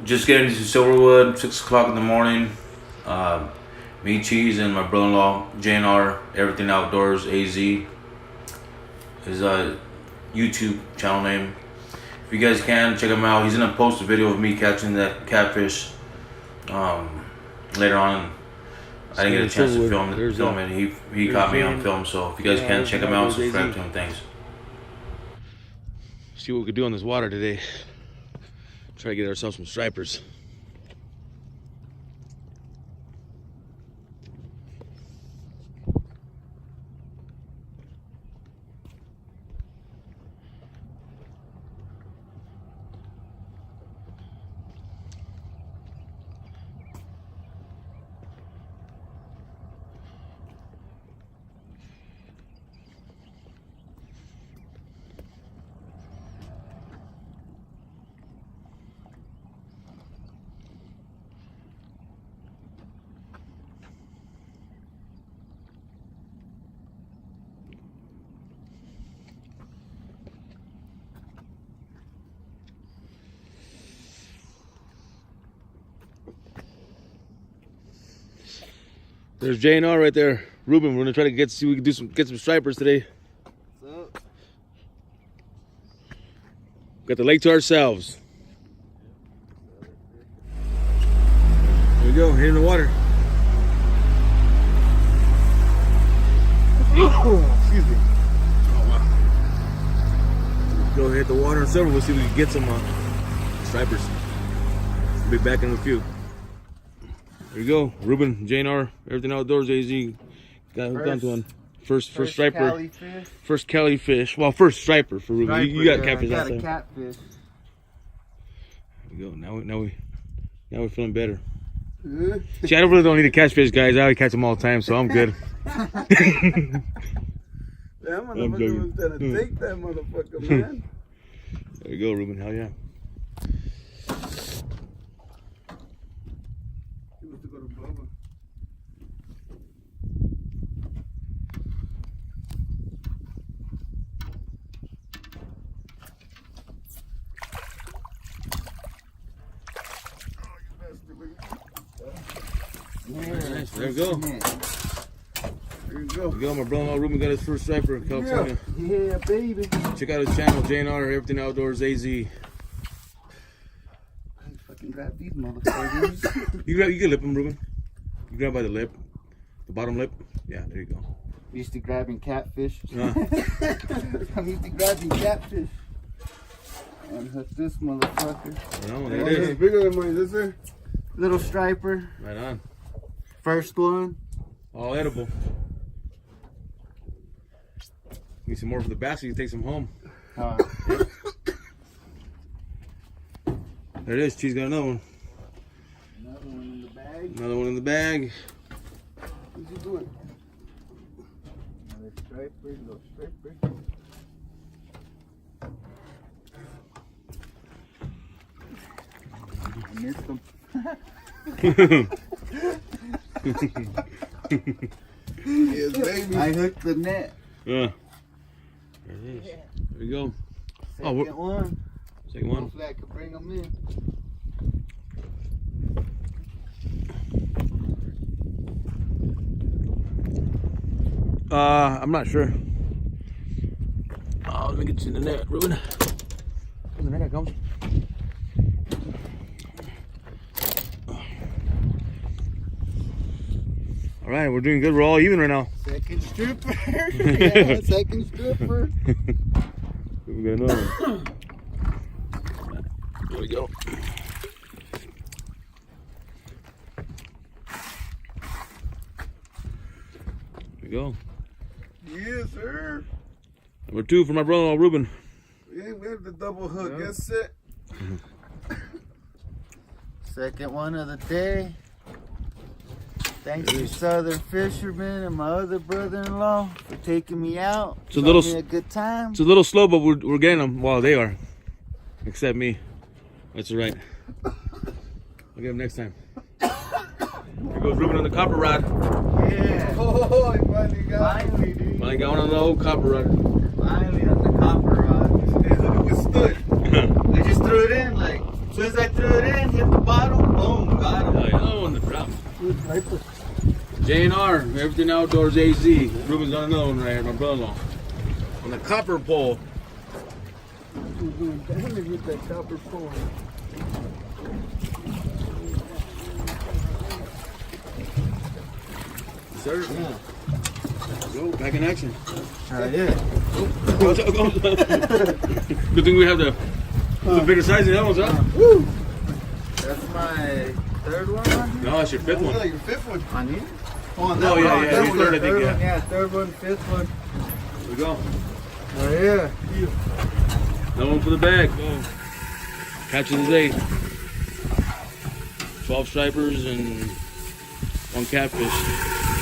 Just getting to Silverwood, 6 o'clock in the morning. Me, Cheese, and my brother-in-law, JNR, Everything Outdoors, AZ. His YouTube channel name. If you guys can, check him out. He's gonna post a video of me catching that catfish later on. I didn't get a chance to film it. He caught me on film, so if you guys can, check him out, subscribe to him. Thanks. See what we could do on this water today. Try to get ourselves some stripers. There's JNR right there. Ruben, we're gonna try to see if we can get some stripers today. What's up? Got the lake to ourselves. There we go, hit in the water. Excuse me. Oh wow. Go hit the water and silver. We'll see if we can get some stripers. We'll be back in a few. There you go, Ruben, JNR, Everything Outdoors, AZ. Got hooked onto one. First striper. Cali fish. First Cali fish. Well, first striper for Ruben. Striper, you got yeah, catfish I last got a time. catfish. There we go. Now we're feeling better. See, I really don't need to catch fish, guys. I already catch them all the time, so I'm good. That motherfucker was gonna take that motherfucker, man. There you go, Ruben. Hell yeah. He was to go to Bubba. Nice. There we go. There you go. There you go. My brother-in-law Ruben got his first striper in California. Yeah, baby. Check out his channel, JNR, Everything Outdoors, AZ. I fucking grab these motherfuckers. You can lip him, Ruben. You grab by the lip, the bottom lip. Yeah, there you go. Used to grabbing catfish. Uh. I'm used to grabbing catfish. And hook this motherfucker. No, there it is. Bigger than mine, is it? Little striper. Right on. First one. All edible. Need some more for the basket. You can take some home. There it is. Cheese got another one. Another one in the bag. Another one in the bag. What's he doing? Another striper, little striper. I missed him. Yes, baby. I hooked the net. Yeah. There it is. There we go. Second one. Second one. Hopefully I can bring them in. I'm not sure. Oh, let me get you in the net, Ruben. Oh, the net comes. All right, we're doing good. We're all even right now. Second stripper. Yeah, second stripper. We got another one. There we go. There we go. Yes, sir. Number 2 for my brother-in-law, Ruben. Yeah, we have the double hook. Yeah. That's it. Second one of the day. Thanks to Southern Fisherman and my other brother-in-law for taking me out. It's a little, me a good time. It's a little slow, but we're getting them while they are. Except me. That's all right. I'll get them next time. Here goes Ruben on the copper rod. Yeah. Oh, he finally got one. Finally got one on the old copper rod. Finally on the copper rod. It stood. I just threw it in like As soon as I threw it in, hit the bottom, boom, got him. Oh, yeah. Oh, on the drop. Good sniper. J&R, Everything Outdoors AZ. Ruben's on another one right here, my brother-in-law. On the copper pole. We're doing damage with that copper pole. Sir? Yeah. Go, back in action. Yeah. Go. Good thing we have the bigger size than the other ones, huh? Woo! That's my third one on here? No, that's your fifth one. Your fifth one. On here? Oh, yeah, Third your one, third, I think, yeah. one, yeah, third one, fifth one. Here we go. Oh, yeah. Another one for the bag. Go. Catch of the day. 12 stripers and 1 catfish.